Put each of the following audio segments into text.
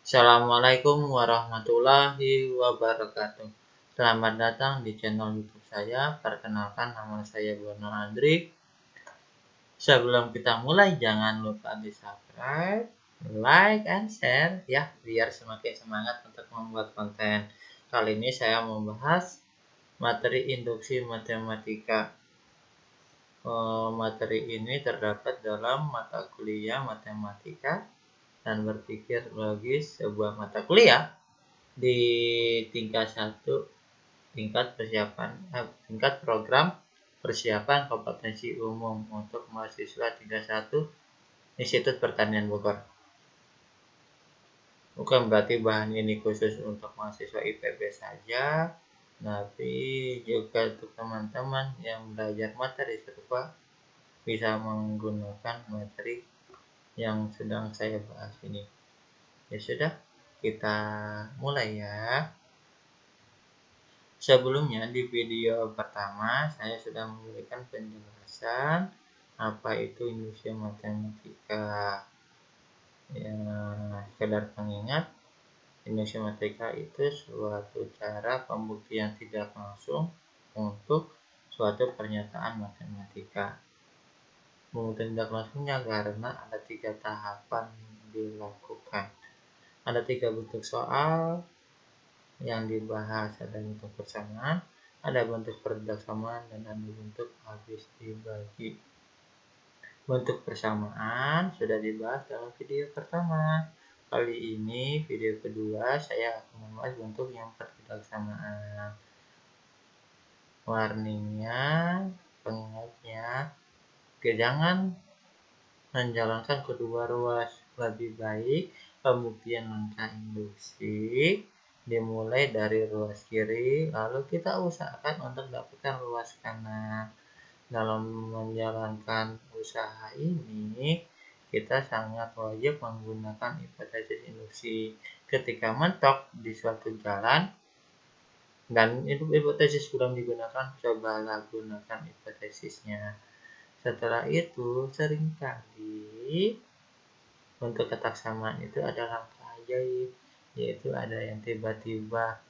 Assalamualaikum warahmatullahi wabarakatuh. Selamat datang di channel YouTube saya. Perkenalkan, nama saya Bono Andri. Sebelum kita mulai, jangan lupa di subscribe, like, and share ya, biar semakin semangat untuk membuat konten. Kali ini saya membahas materi induksi matematika. Materi ini terdapat dalam mata kuliah matematika dan berpikir logis, sebuah mata kuliah di tingkat 1, tingkat program persiapan kompetensi umum untuk mahasiswa tingkat 1 Institut Pertanian Bogor. Bukan berarti bahan ini khusus untuk mahasiswa IPB saja, tapi juga untuk teman-teman yang belajar materi serupa bisa menggunakan materi yang sedang saya bahas ini. Ya sudah, kita mulai ya. Sebelumnya di video pertama saya sudah memberikan penjelasan apa itu induksi matematika. Ya, sekedar pengingat, induksi matematika itu suatu cara pembuktian tidak langsung untuk suatu pernyataan matematika. Pembuktian tidak langsungnya karena ada 3 tahapan yang dilakukan. Ada 3 bentuk soal yang dibahas, ada bentuk persamaan, ada bentuk persamaan, dan ada bentuk habis dibagi. Bentuk persamaan sudah dibahas dalam video pertama. Kali ini video kedua saya akan membahas bentuk yang persamaan. Warningnya, pengingatnya, jangan menjalankan kedua ruas. Lebih baik pembuktian langkah induksi dimulai dari ruas kiri, lalu kita usahakan untuk dapatkan ruas kanan. Dalam menjalankan usaha ini, kita sangat wajib menggunakan hipotesis induksi. Ketika mentok di suatu jalan dan hipotesis belum digunakan, cobalah gunakan hipotesisnya. Setelah itu, seringkali untuk kotak samaan itu ada langkah ajaib, yaitu ada yang tiba-tiba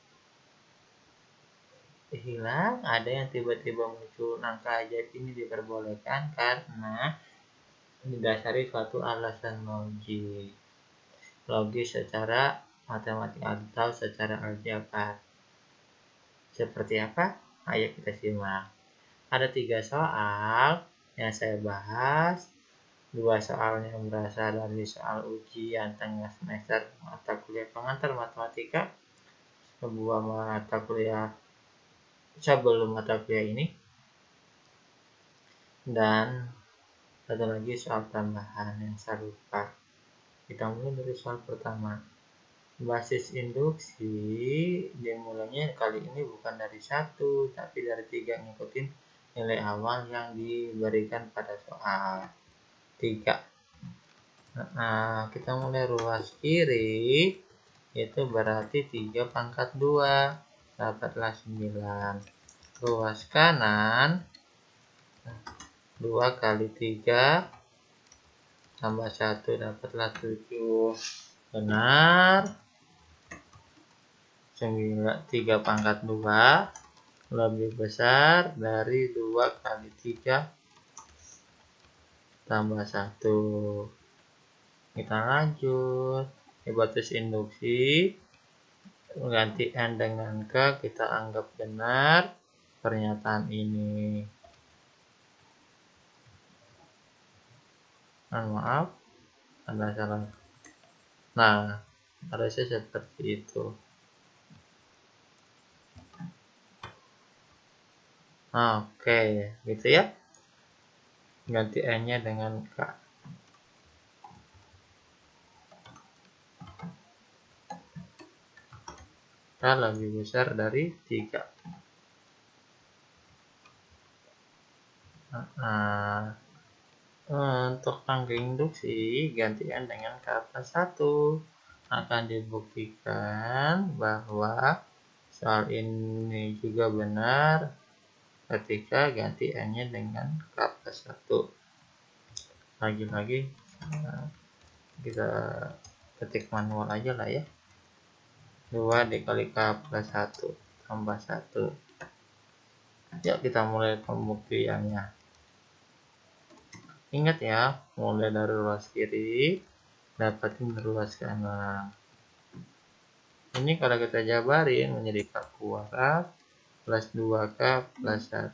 hilang, ada yang tiba-tiba muncul. Langkah ajaib ini diperbolehkan karena didasari suatu alasan logis secara matematik atau secara aljabar. Seperti apa? Ayo kita simak. Ada 3 soal yang saya bahas. 2 soal yang berasal dari soal ujian tengah semester mata kuliah pengantar matematika, sebuah mata kuliah sebelum mata kuliah ini, dan satu lagi soal tambahan yang serupa. Kita mulai dari soal pertama. Basis induksi dimulainya kali ini bukan dari 1, tapi dari 3, ngikutin nilai awal yang diberikan pada soal 3. Kita mulai ruas kiri, itu berarti 3 pangkat 2, dapatlah 9. Ruas kanan, 2 kali 3 tambah 1, dapatlah 7. Benar. 3 pangkat 2 lebih besar dari 2 kali 3 tambah 1. Kita lanjut. Hipotesis induksi, ganti N dengan K, kita anggap benar pernyataan ini. Maaf, ada salah. Nah, harusnya seperti itu. Oke, gitu ya. Ganti N-nya dengan K. K lebih besar dari 3. Untuk tangga induksi, ganti N dengan K plus 1. Akan dibuktikan bahwa soal ini juga benar ketika ganti N-nya dengan K plus 1. Lagi-lagi kita ketik manual aja lah ya. 2 dikali K plus 1 tambah 1. Yuk kita mulai pembuktiannya. Ingat ya, mulai dari ruas kiri, dapatin ruas kanan. Ini kalau kita jabarin menjadi K kuadrat plus 2K plus 1.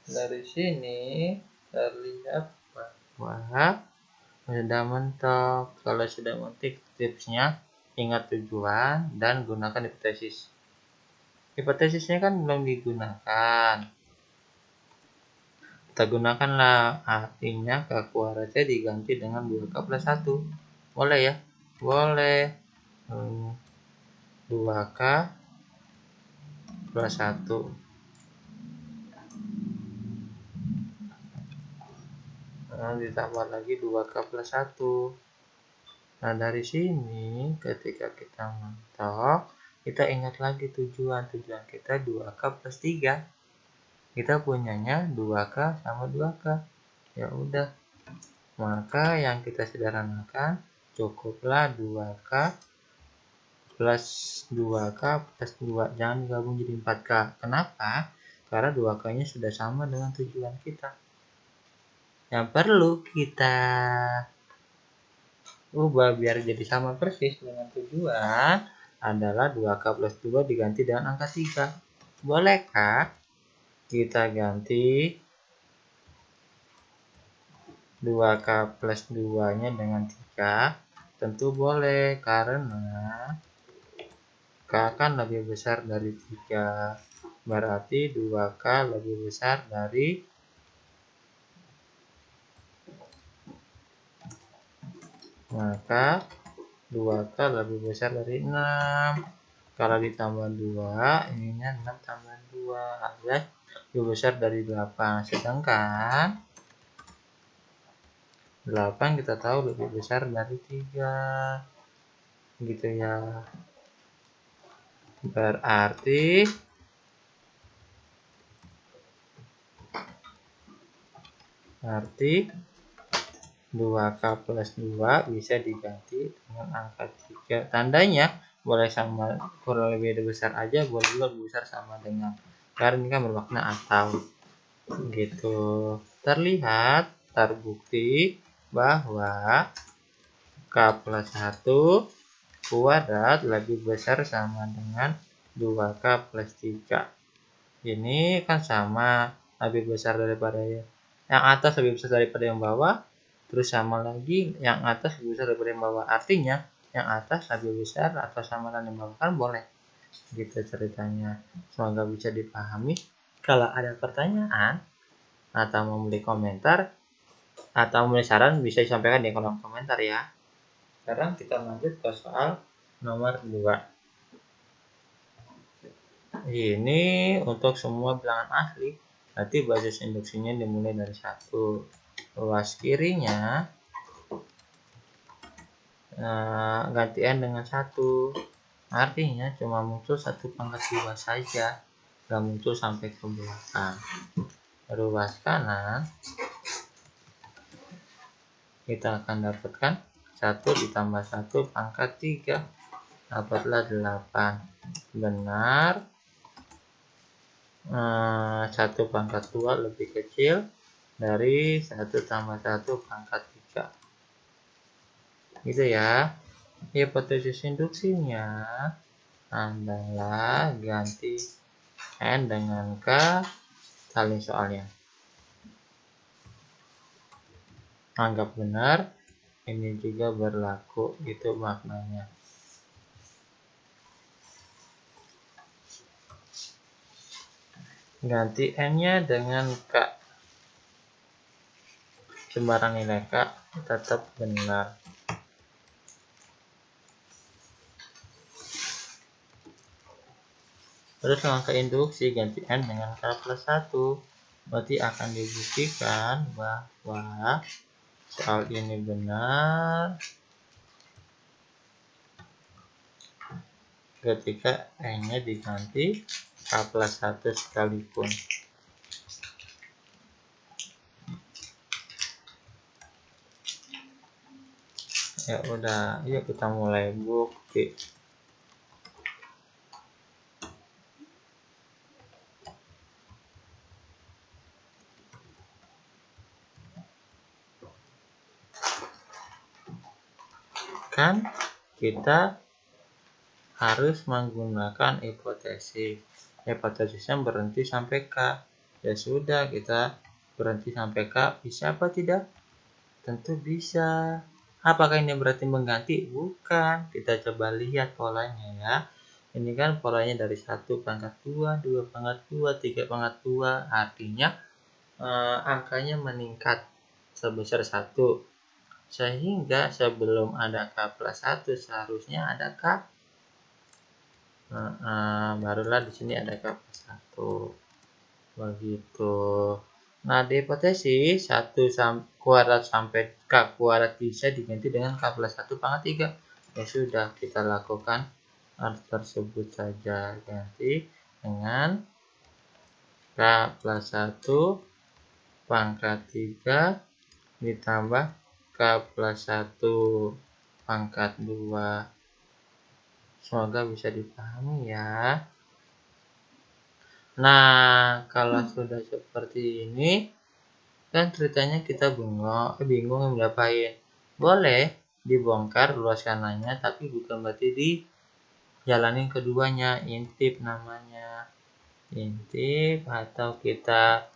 Dari sini terlihat bahwa sudah mentok. Kalau sudah mentok, tipsnya ingat tujuan dan gunakan hipotesis. Hipotesisnya kan belum digunakan. Kita gunakanlah, artinya K kuadratnya diganti dengan 2K plus 1. Boleh ya? Boleh. 2K plus 1. Nah, ditambah lagi 2K plus 1. Nah, dari sini ketika kita mentok, kita ingat lagi tujuan kita 2K plus 3. Kita punyanya 2K sama 2K. Ya udah. Maka yang kita sederhanakan cukuplah 2K plus 2K plus 2. Jangan digabung jadi 4K. Kenapa? Karena 2K-nya sudah sama dengan tujuan kita. Yang perlu kita ubah biar jadi sama persis dengan tujuan adalah 2K plus 2 diganti dengan angka 3. Bolehkah kita ganti 2K plus 2-nya dengan 3? Tentu boleh, karena K kan lebih besar dari 3. Berarti 2K lebih besar dari 2K lebih besar dari 6. Kalau ditambah 2, ininya 6 tambah 2 alias lebih besar dari 8. Sedangkan 8 kita tahu lebih besar dari 3. Gitu ya. Berarti 2K plus 2 bisa diganti dengan angka 3. Tandanya boleh sama, kurang lebih besar aja, boleh juga besar sama dengan. Karena ini kan bermakna atau. Gitu. Terlihat, terbukti bahwa K plus 1 kuadrat lebih besar sama dengan 2K plus 3. Ini kan sama, lebih besar daripada yang atas, lebih besar daripada yang bawah. Terus sama lagi, yang atas lebih besar daripada yang bawah. Artinya, yang atas lebih besar atau sama dengan yang bawah, kan boleh. Gitu ceritanya. Semoga bisa dipahami. Kalau ada pertanyaan, atau mau beri komentar, atau mau saran, bisa disampaikan di kolom komentar ya. Sekarang kita lanjut ke soal nomor 2. Ini untuk semua bilangan asli. Berarti basis induksinya dimulai dari 1. Ruas kirinya gantian dengan 1. Artinya cuma muncul 1 pangkat 2 saja, gak muncul sampai ke belakang. Ruas kanan kita akan dapatkan 1 ditambah 1 pangkat 3, dapatlah 8. Benar, 1 pangkat 2 lebih kecil dari 1 tambah 1 pangkat 3. Gitu ya. Hipotesis induksinya adalah ganti N dengan K, salin soalnya. Anggap benar, ini juga berlaku, itu maknanya. Ganti N-nya dengan K. Sembarang nilai K tetap benar. Terus langkah induksi ganti N dengan K plus 1. Berarti akan dibuktikan bahwa soal ini benar ketika N-nya diganti K plus 1 sekalipun. Ya udah, yuk kita mulai bukti. Kan kita harus menggunakan hipotesis. Hipotesisnya berhenti sampai K. Ya sudah, kita berhenti sampai K. Bisa apa tidak? Tentu bisa. Apakah ini berarti mengganti? Bukan. Kita coba lihat polanya ya. Ini kan polanya dari 1 pangkat 2, 2 pangkat 2, 3 pangkat 2. Artinya angkanya meningkat sebesar 1. Sehingga sebelum ada K plus 1 seharusnya ada K. Barulah di sini ada K plus 1. Begitu. Nah, di hipotesis 1 kuadrat sampai K kuadrat bisa diganti dengan K plus 1 pangkat 3. Ya sudah, kita lakukan hal tersebut saja. Ganti dengan K plus 1 pangkat 3 ditambah K plus 1 pangkat 2. Semoga bisa dipahami ya. Nah, kalau sudah seperti ini, kan ceritanya kita bingung ngapain. Boleh dibongkar luas kanannya, tapi bukan berarti dijalanin keduanya. Intip namanya. Intip atau kita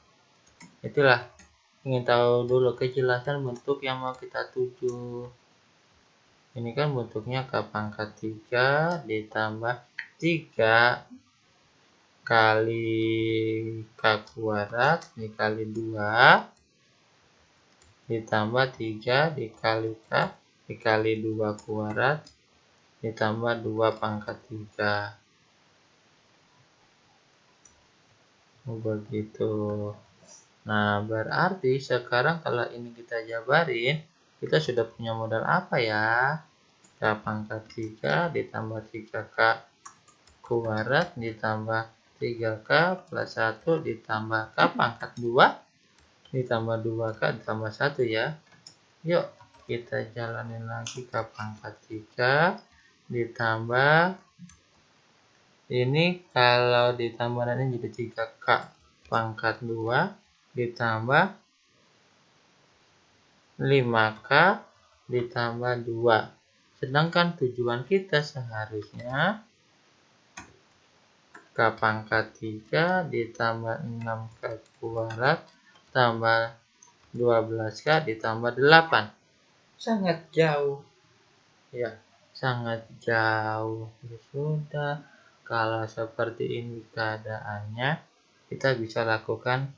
itulah ingin tahu dulu kejelasan bentuk yang mau kita tuju. Ini kan bentuknya K pangkat 3 ditambah 3 kali K kuadrat dikali 2 ditambah 3 dikali K dikali 2 kuadrat ditambah 2 pangkat 3. Begitu. Nah, berarti sekarang kalau ini kita jabarin, kita sudah punya modal apa ya? K pangkat 3 ditambah 3K kuadrat ditambah 3K plus 1 ditambah K pangkat 2 ditambah 2K ditambah 1 ya. Yuk kita jalanin lagi. K pangkat 3 ditambah ini, kalau ditambah ini jadi 3K pangkat 2 ditambah 5K ditambah 2. Sedangkan tujuan kita seharusnya K pangkat 3 ditambah 6K kuadrat tambah 12K ditambah 8. Sangat jauh. Ya, sangat jauh. Ya sudah, kalau seperti ini keadaannya, kita bisa lakukan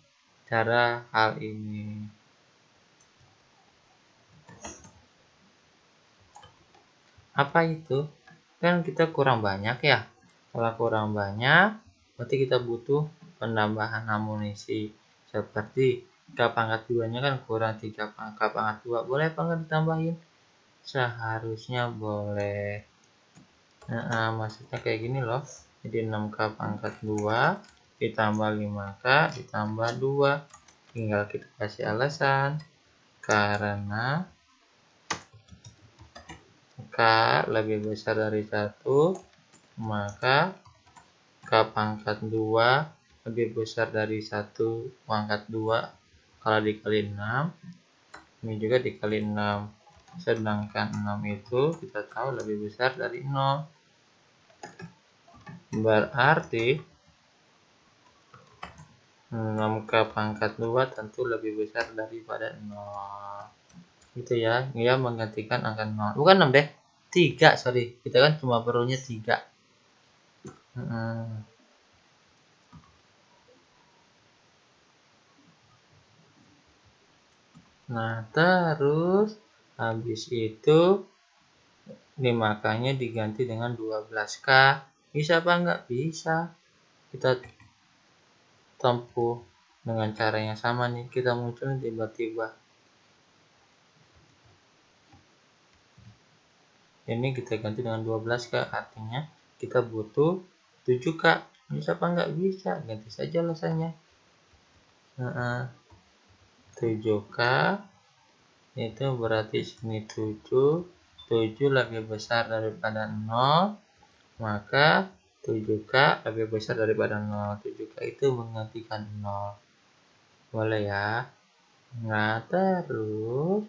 cara hal ini. Apa itu? Kan kita kurang banyak ya. Kalau kurang banyak, berarti kita butuh penambahan amunisi. Seperti K pangkat 2-nya kan kurang 3 K pangkat 2. Boleh apa enggak ditambahin? Seharusnya boleh. Maksudnya kayak gini loh. Jadi 6K pangkat 2 ditambah 5K ditambah 2. Tinggal kita kasih alasan. Karena K lebih besar dari 1, maka K pangkat 2 lebih besar dari 1 pangkat 2 kalau dikali 6. Ini juga dikali 6. Sedangkan 6 itu kita tahu lebih besar dari 0. Berarti 6K pangkat 2 tentu lebih besar daripada 0. Gitu ya. Dia menggantikan angka 0. Bukan 6 deh. 3, sorry. Kita kan cuma perlunya 3. Nah, terus habis itu 5K-nya diganti dengan 12K. Bisa apa enggak? Bisa. Kita tempuh dengan cara yang sama nih. Kita muncul tiba-tiba. Ini kita ganti dengan 12K. Artinya kita butuh 7K. Bisa apa enggak? Bisa. Ganti saja alasannya. 7K itu berarti sini 7 7 lebih besar daripada 0, maka 7K lebih besar daripada 0. 7K itu menggantikan 0. Boleh ya? Nah, terus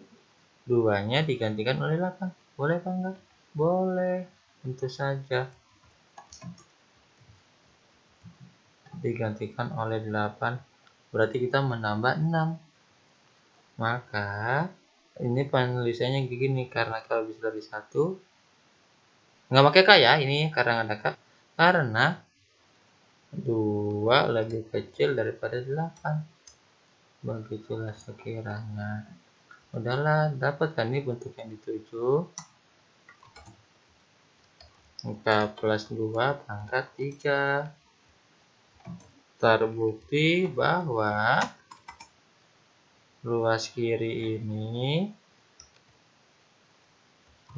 2-nya digantikan oleh 8. Boleh apa enggak? Boleh. Tentu saja. Digantikan oleh 8. Berarti kita menambah 6. Maka ini penulisannya gini, karena K lebih besar dari 1. Nggak pakai K ya, ini karena ada K. Karena 2 lebih kecil daripada 8. Begitulah sekiranya. Udahlah, dapat kan ini bentuk yang dituju. K plus 2 pangkat 3. Terbukti bahwa ruas kiri ini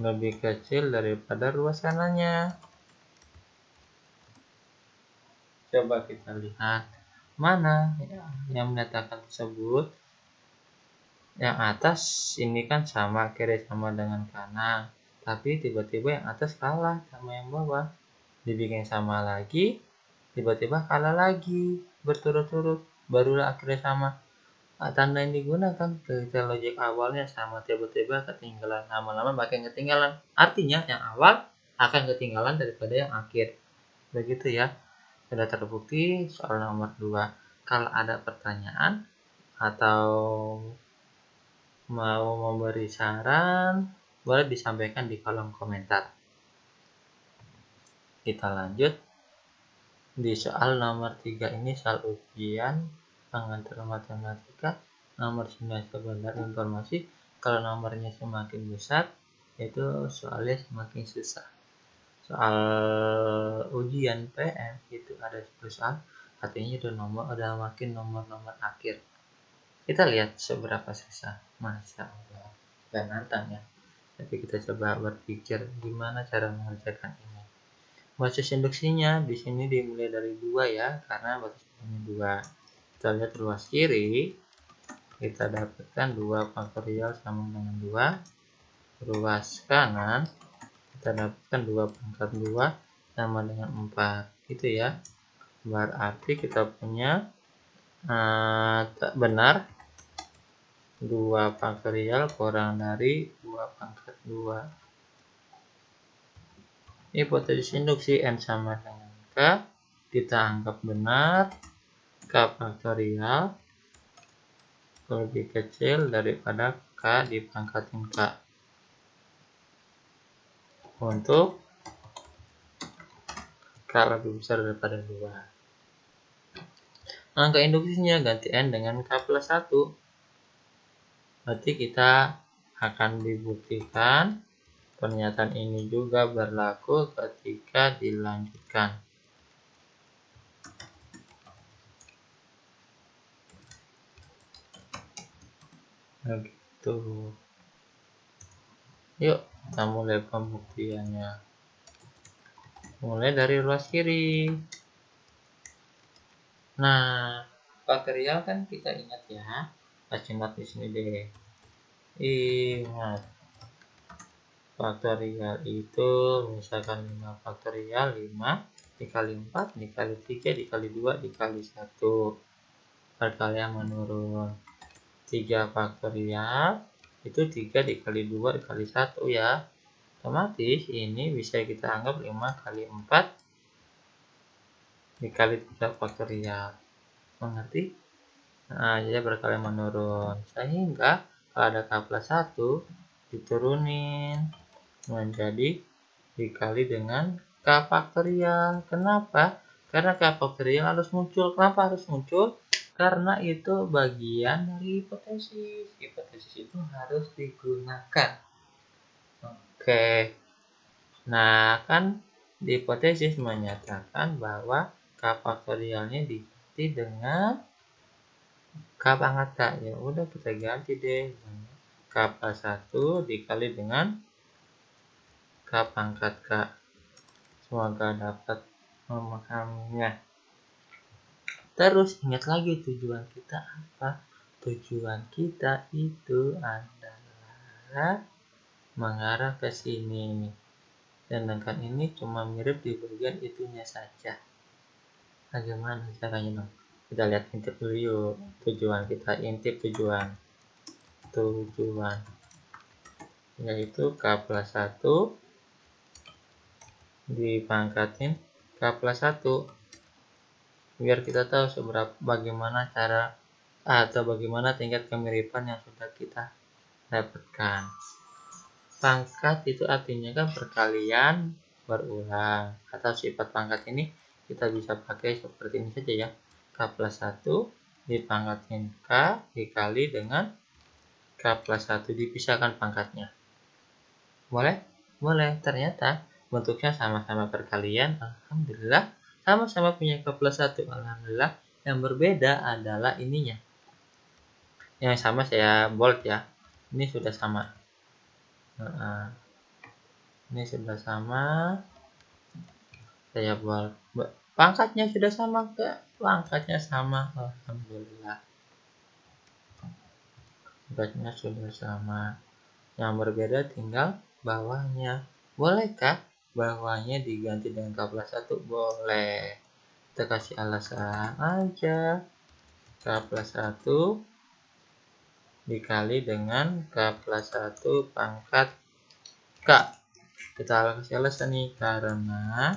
lebih kecil daripada ruas kanannya. Coba kita lihat mana yang menyatakan tersebut. Yang atas ini kan sama, kiri sama dengan kanan, tapi tiba-tiba yang atas kalah sama yang bawah. Dibikin sama lagi, tiba-tiba kalah lagi berturut-turut, barulah akhirnya sama. Tanda yang digunakan ketika logik awalnya sama, tiba-tiba ketinggalan, lama-lama makin ketinggalan. Artinya yang awal akan ketinggalan daripada yang akhir. Begitu ya. Sudah terbukti soal nomor 2. Kalau ada pertanyaan atau mau memberi saran, boleh disampaikan di kolom komentar. Kita lanjut. Di soal nomor 3 ini soal ujian pengantar matematika nomor 9 sebentar informasi. Kalau nomornya semakin besar, itu soalnya semakin susah. Soal ujian PM itu ada 10 soal, artinya itu udah makin nomor-nomor akhir. Kita lihat seberapa susah. Masya Allah, gak nantang ya. Tapi kita coba berpikir gimana cara mengerjakan ini. Basis induksinya di sini dimulai dari 2 ya, karena batasnya 2. Kita lihat ruas kiri, kita dapatkan 2 faktorial sama dengan 2. Ruas kanan, kita dapatkan 2 pangkat 2 sama dengan 4. Gitu ya. Berarti kita punya benar 2 faktorial kurang dari 2 pangkat 2. Hipotesis induksi N sama dengan K, kita anggap benar K faktorial lebih kecil daripada K dipangkatin K. Untuk K lebih besar daripada 2. Angka induksinya ganti N dengan K plus 1. Berarti kita akan dibuktikan pernyataan ini juga berlaku ketika dilanjutkan. Begitu. Yuk, kita mulai pembuktiannya. Mulai dari ruas kiri. Nah, faktorial kan kita ingat ya. Kasih note di sini deh. Ingat. Faktorial itu misalkan 5 faktorial 5 dikali 4 dikali 3 dikali 2 dikali 1. Perkalian menurun. 3 faktorial itu 3 dikali 2 dikali 1 ya. Otomatis ini bisa kita anggap 5 kali 4 dikali 3 faktorial. Mengerti? Nah, jadi berkalian menurun. Sehingga kalau ada K plus 1 diturunin menjadi dikali dengan K faktorial. Kenapa? Karena K faktorial harus muncul. Kenapa harus muncul? Karena itu bagian dari hipotesis. Hipotesis itu harus digunakan. Oke. Nah, kan di hipotesis menyatakan bahwa K faktorialnya diganti dengan K pangkat K. Ya udah kita ganti deh. K plus 1 dikali dengan K pangkat K. Semoga dapat memahaminya. Terus ingat lagi tujuan kita apa? Tujuan kita itu adalah mengarah ke sini. Sedangkan ini cuma mirip di bagian itunya saja. Bagaimana caranya dong? Kita lihat intip dulu yuk. Tujuan kita intip tujuan yaitu K plus 1 dipangkatin K plus 1 biar kita tahu bagaimana cara atau bagaimana tingkat kemiripan yang sudah kita dapatkan. Pangkat itu artinya kan perkalian berulang, atau sifat pangkat ini kita bisa pakai seperti ini saja ya. K plus 1 dipangkatin K dikali dengan K plus 1 dipisahkan pangkatnya. Boleh? Boleh. Ternyata bentuknya sama-sama perkalian. Alhamdulillah sama-sama punya K plus 1. Alhamdulillah. Yang berbeda adalah ininya. Yang sama saya bold ya. Ini sudah sama. Ini sudah sama. Saya bold. Pangkatnya sudah sama ke? Pangkatnya sama. Alhamdulillah. Pangkatnya sudah sama. Yang berbeda tinggal bawahnya. Bolehkah bawahnya diganti dengan K plus 1? Boleh. Kita kasih alasan aja. K plus 1 dikali dengan K plus 1 pangkat K. Kita kasih alasan nih, karena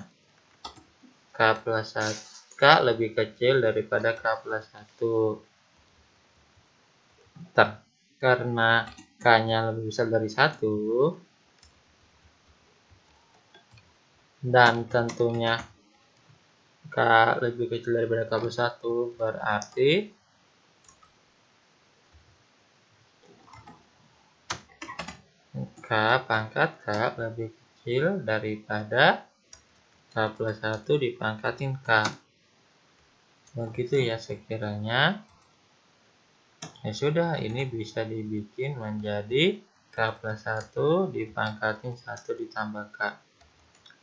K plus 1 K lebih kecil daripada K plus 1. Karena K-nya lebih besar dari 1, dan tentunya K lebih kecil daripada K plus 1, berarti K pangkat K lebih kecil daripada K plus 1 dipangkatin K. Begitu ya sekiranya. Ya sudah, ini bisa dibikin menjadi K plus 1 dipangkatin 1 ditambah K.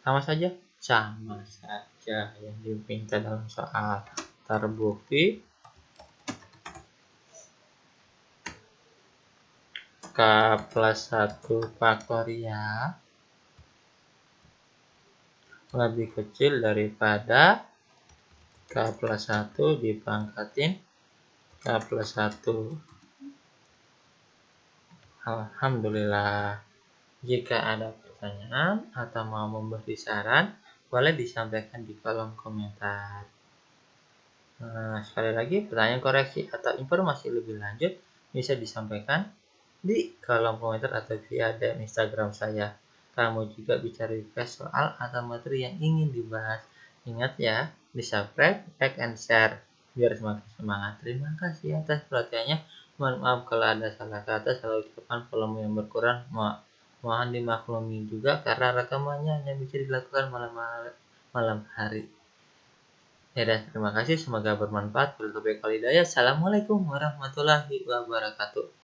Sama saja? Sama saja yang diminta dalam soal. Terbukti K plus 1 faktorial lebih kecil daripada K plus 1 dipangkatin K plus 1. Alhamdulillah. Jika ada pertanyaan atau mau memberi saran, boleh disampaikan di kolom komentar. Sekali lagi, pertanyaan koreksi atau informasi lebih lanjut bisa disampaikan di kolom komentar atau via DM Instagram saya. Kamu juga bisa request soal atau materi yang ingin dibahas. Ingat ya, di-subscribe, like, and share biar semakin semangat. Terima kasih atas perhatiannya. Mohon maaf kalau ada salah kata, salah ucapan, volume yang berkurang. Mohon dimaklumi juga karena rekamannya hanya bisa dilakukan malam hari. Ya, dan terima kasih. Semoga bermanfaat. Assalamualaikum warahmatullahi wabarakatuh.